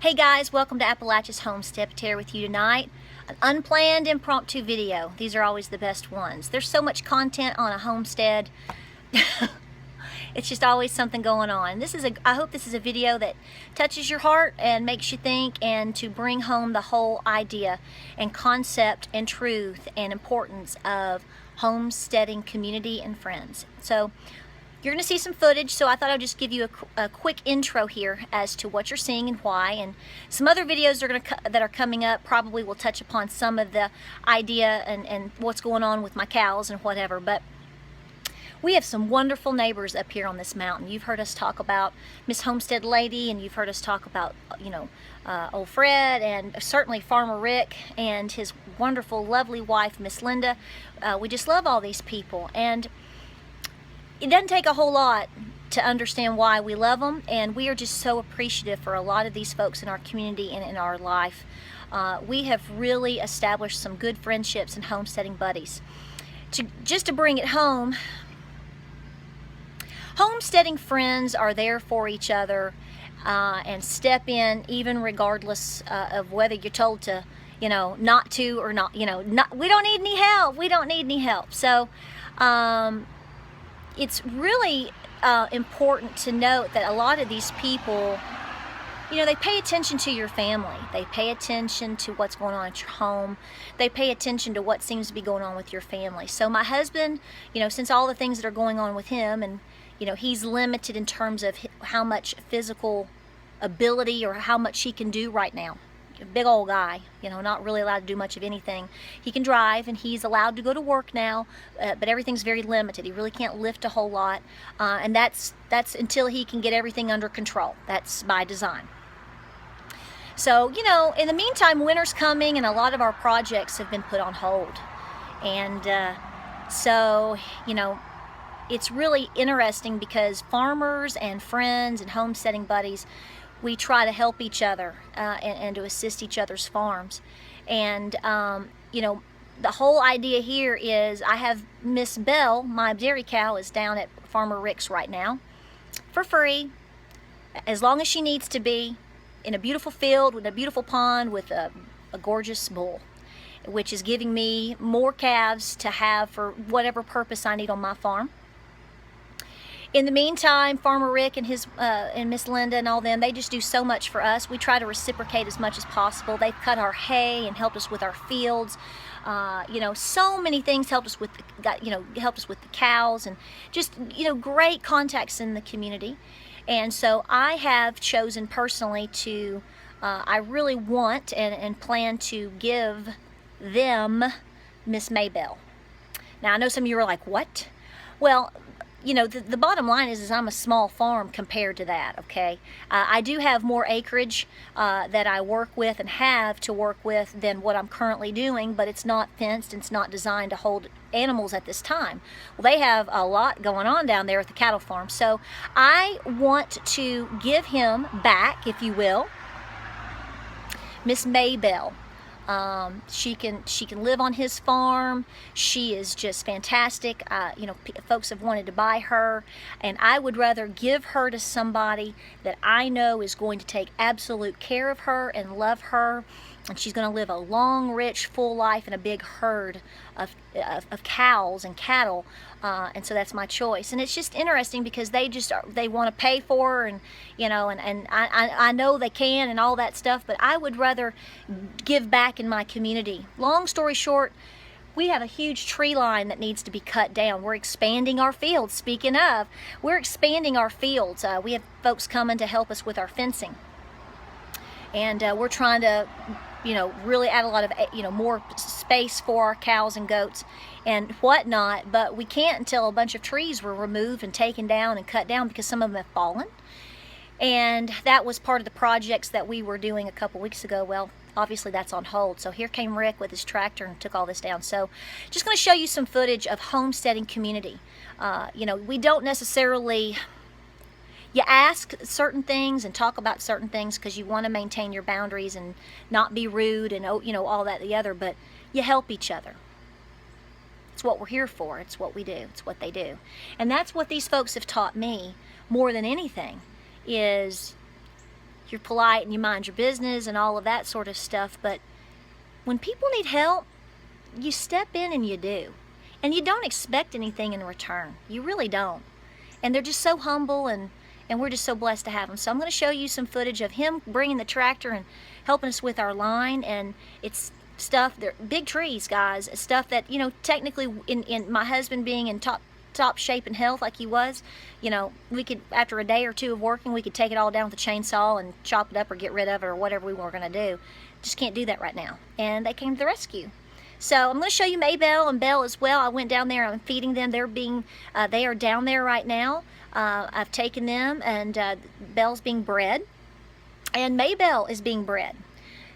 Hey guys, welcome to Appalachia's Homestead. Here with you tonight. An unplanned impromptu video. These are always the best ones. There's so much content on a homestead. It's just always something going on. I hope this is a video that touches your heart and makes you think, and to bring home the whole idea and concept and truth and importance of homesteading community and friends. So you're going to see some footage, so I thought I'd just give you a quick intro here as to what you're seeing and why. And some other videos that are coming up probably will touch upon some of the idea and what's going on with my cows and whatever. But we have some wonderful neighbors up here on this mountain. You've heard us talk about Miss Homestead Lady, and you've heard us talk about, old Fred, and certainly Farmer Rick and his wonderful, lovely wife, Miss Linda. We just love all these people, and it doesn't take a whole lot to understand why we love them, and we are just so appreciative for a lot of these folks in our community and in our life. We have really established some good friendships and homesteading buddies. Just to bring it home, homesteading friends are there for each other and step in even regardless of whether you're told to, not to or not. We don't need any help. We don't need any help. So it's really important to note that a lot of these people, they pay attention to your family. They pay attention to what's going on at your home. They pay attention to what seems to be going on with your family. So my husband, since all the things that are going on with him, and he's limited in terms of how much physical ability or how much he can do right now. A big old guy, not really allowed to do much of anything. He can drive, and he's allowed to go to work now, but everything's very limited. He really can't lift a whole lot, and that's until he can get everything under control. That's by design. So, in the meantime, winter's coming, and a lot of our projects have been put on hold. And so, it's really interesting because farmers and friends and homesteading buddies, we try to help each other and to assist each other's farms. And, the whole idea here is I have Miss Belle, my dairy cow, is down at Farmer Rick's right now for free, as long as she needs to be, in a beautiful field with a beautiful pond with a gorgeous bull, which is giving me more calves to have for whatever purpose I need on my farm. In the meantime, Farmer Rick and his and Miss Linda and all them, they just do so much for us. We try to reciprocate as much as possible. They've cut our hay and helped us with our fields. So many things helped us with the cows, and just great contacts in the community. And so I have chosen personally to, I really want and plan to give them Miss Maybelle. Now I know some of you are like, what? Well, the bottom line is I'm a small farm compared to that, okay? I do have more acreage that I work with and have to work with than what I'm currently doing, but it's not fenced, it's not designed to hold animals at this time. Well, they have a lot going on down there at the cattle farm, so I want to give him back, if you will, Miss Maybelle. She can live on his farm. She is just fantastic. Folks have wanted to buy her, and I would rather give her to somebody that I know is going to take absolute care of her and love her, and she's going to live a long, rich, full life in a big herd of cows and cattle, and so that's my choice. And it's just interesting because they want to pay for her, and I know they can and all that stuff, but I would rather give back in my community. Long story short, we have a huge tree line that needs to be cut down. We're expanding our fields. Speaking of, we're expanding our fields. We have folks coming to help us with our fencing, and we're trying to really add a lot of, more space for our cows and goats and whatnot, but we can't until a bunch of trees were removed and taken down and cut down, because some of them have fallen. And that was part of the projects that we were doing a couple weeks ago. Well, obviously that's on hold. So here came Rick with his tractor and took all this down. So just going to show you some footage of homesteading community. We don't necessarily... You ask certain things and talk about certain things because you want to maintain your boundaries and not be rude and all that the other, but you help each other. It's what we're here for. It's what we do. It's what they do. And that's what these folks have taught me more than anything, is you're polite and you mind your business and all of that sort of stuff. But when people need help, you step in and you do. And you don't expect anything in return. You really don't. And they're just so humble, and we're just so blessed to have them. So I'm going to show you some footage of him bringing the tractor and helping us with our line. And it's stuff, they're big trees, guys. It's stuff that, you know, technically in my husband being in top shape and health like he was, you know, we could, after a day or two of working, we could take it all down with a chainsaw and chop it up or get rid of it or whatever we were going to do. Just can't do that right now. And they came to the rescue. So I'm going to show you Maybelle and Belle as well. I went down there, I'm feeding them. They are down there right now. I've taken them, and Belle's being bred, and Maybelle is being bred.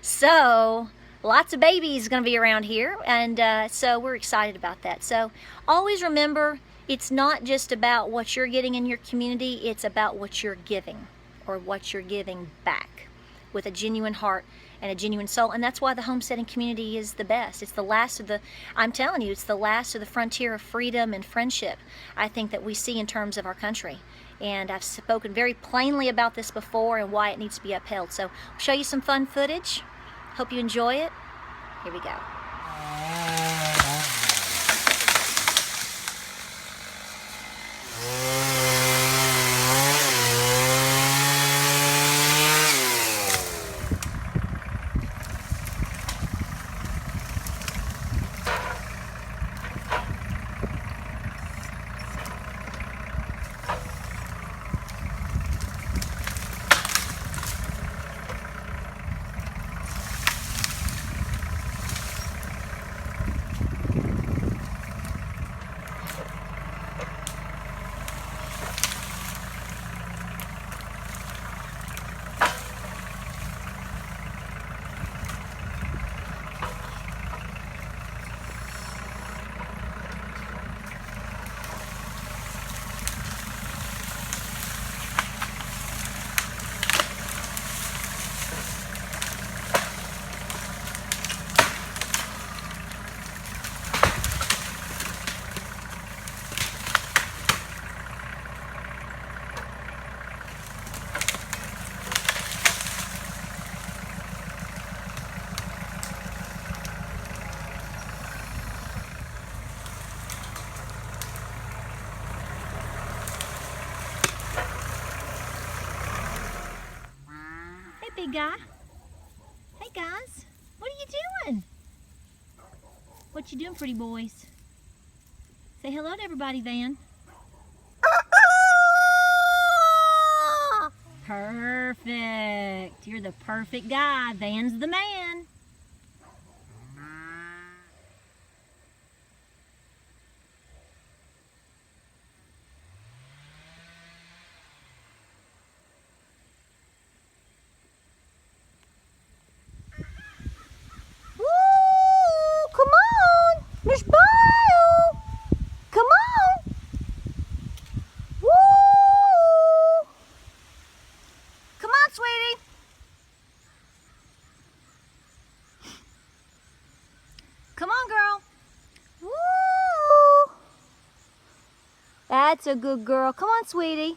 So lots of babies going to be around here, and so we're excited about that. So always remember, it's not just about what you're getting in your community, it's about what you're giving, or what you're giving back with a genuine heart and a genuine soul. And that's why the homesteading community is the best. It's the last of the, I'm telling you, it's the last of the frontier of freedom and friendship, I think, that we see in terms of our country. And I've spoken very plainly about this before and why it needs to be upheld. So I'll show you some fun footage. Hope you enjoy it. Here we go. Big guy. Hey guys, what are you doing? What you doing, pretty boys? Say hello to everybody, Van. Perfect. You're the perfect guy. Van's the man. Miss Bio! Come on! Woo! Come on, sweetie! Come on, girl! Woo! That's a good girl. Come on, sweetie.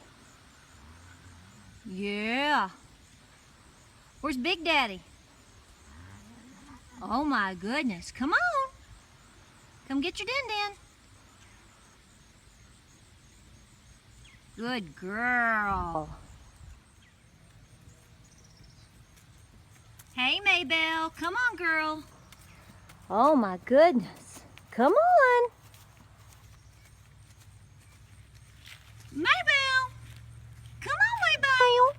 Yeah. Where's Big Daddy? Oh my goodness. Come on. Come get your din-din. Good girl. Hey, Maybelle. Come on, girl. Oh, my goodness. Come on. Maybelle. Come on, Maybelle.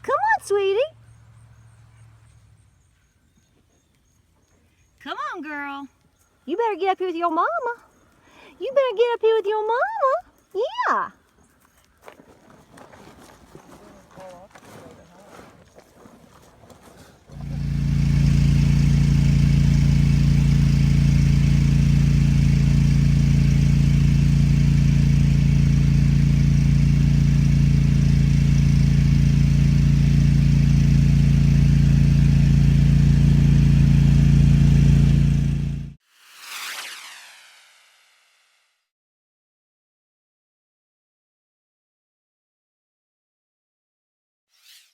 Come on, sweetie. Come on, girl. You better get up here with your mama. You better get up here with your mama. Yeah.